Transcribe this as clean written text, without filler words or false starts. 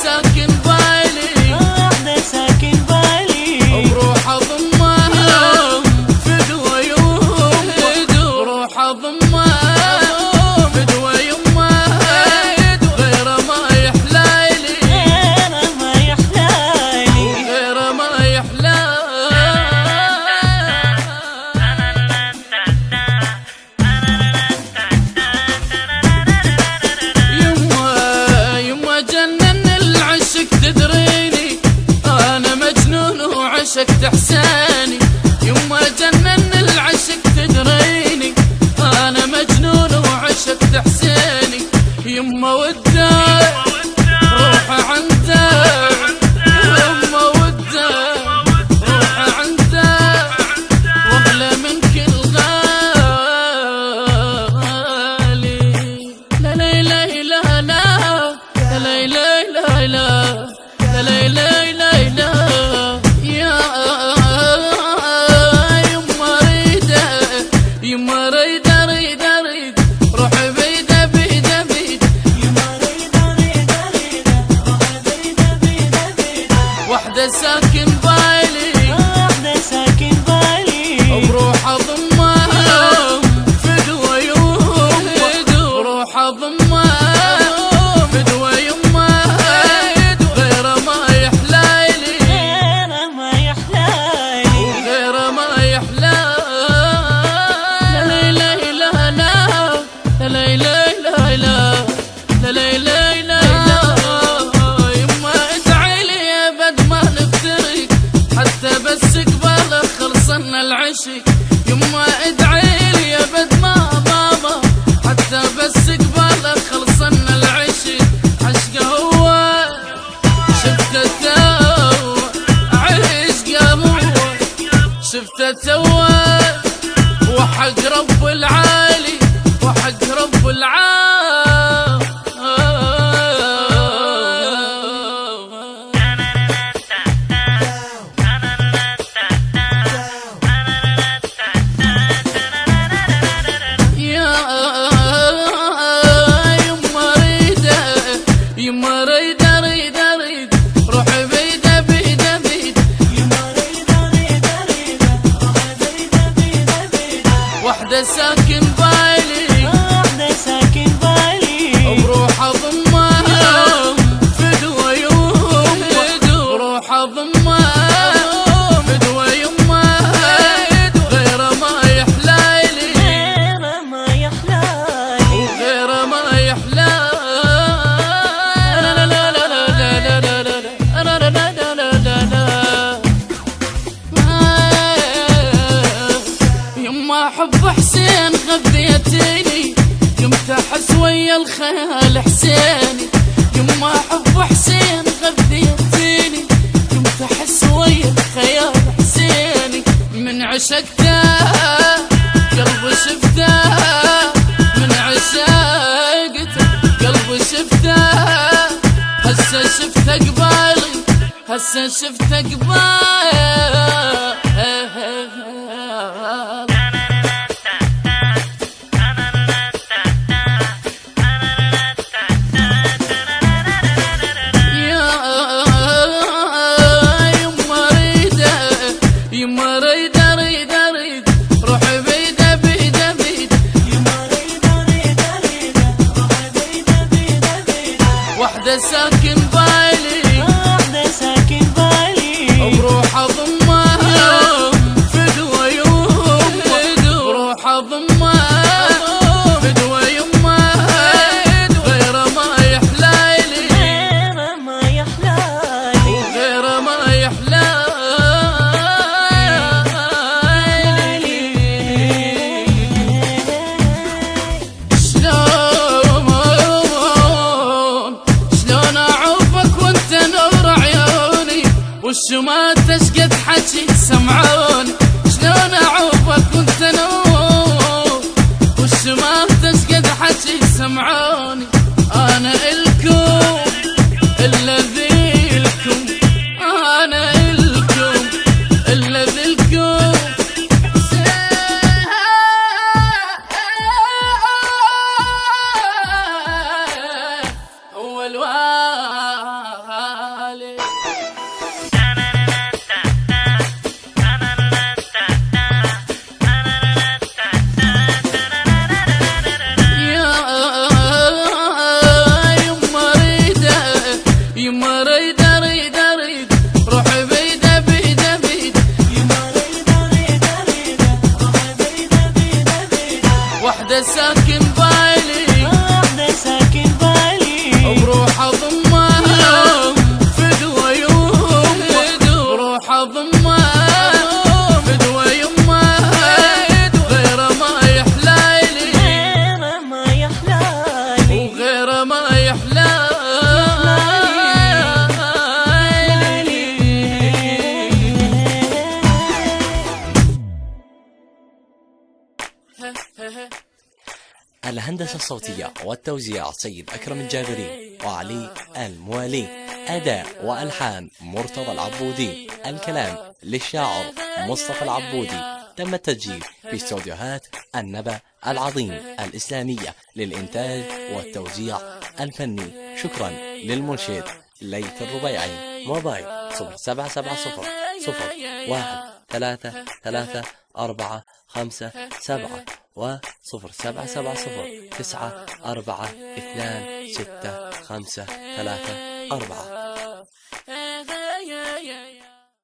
ساكن بالي واحدة ساكن بالي وبروح اضمها فدوى يوم وروح اضمها فدوى يمها غير ما يحلالي غير ما يحلالي غير ما يحلالي يما جنن العشق تدريني انا مجنون وعشق تحساني يما جنن العشق تدريني انا مجنون وعشق تحساني يما وداي روح عندك يما وداي روح عندك واغلى من كل غالي لا لا لا لا لا لا لا لا لا لا لا لا لا يا يما ريدة يما ريدة ريدة ريدة روح بيدة بيدة بيدة يما ريدة ريدة ريدة روح بيدة بيدة بيدة واحدة ساكن بالي واحدة ساكن بالي وبروح اضمها فدوى يوم وروح اضمها العشق يما ادعيلي يا بد ما بابا حتى بس قبالك خلصنا العشق عشق هو شفته تو عشق هو شفته تو وحق رب العالي وحق رب العالي يما ريدة ريدة ريدة روح بيدة بيدة بيدة يما ريدة ريدة ريدة روح بيدة بيدة بيدة واحدة ساكن بالي واحدة ساكن بالي وبروح اضمها فدوى يوم وروح اضمها فدوى يمها غير ما يحلالي غير ما يحلالي غير ما يحلالي يما حب حسين غذيتيني قمت احس ويا الخيال حسيني يما حب حسين غذيتيني قمت احس ويا الخيال حسيني من عشقته قلبي شفته من عشقته قلبي شفته هسه شفته قبالي هسه شفته قبالي يما ريدة ريدة ريدة روح بيدة بيدة بيدة يما ريدة ريدة ريدة روح بيدة بيدة بيدة واحدة ساكن بالي واحدة ساكن بالي وبروح اضمها والشمات تشقد حكي سمعوني شلون اعوفك وانت نور. والشمات تشقد حكي سمعوني انا الكم الذي لكم، انا الكم الذي لكم. هو الوالي يما ريدة ريدة ريدة روحي بيدة بيدة بيدة. يما ريدة ريدة ريدة روحي بيدة بيدة بيدة. وحدة ساكن بالي وحدة ساكن بالي وبروح اضمها فدوى يمه بروح اضمها فدوى يمه غير ما يحلالي غير ما يحلالي وغير ما يحلالي. الهندسة الصوتية والتوزيع سيد أكرم الجابري وعلي الموالي. أداء وألحان مرتضى العبودي. الكلام للشاعر مصطفى العبودي. تم التسجيل في استوديوهات النبأ العظيم الإسلامية للإنتاج والتوزيع الفني. شكرا للمنشد ليث الربيعي. موبايل 0770 01334557 و 0770 942653.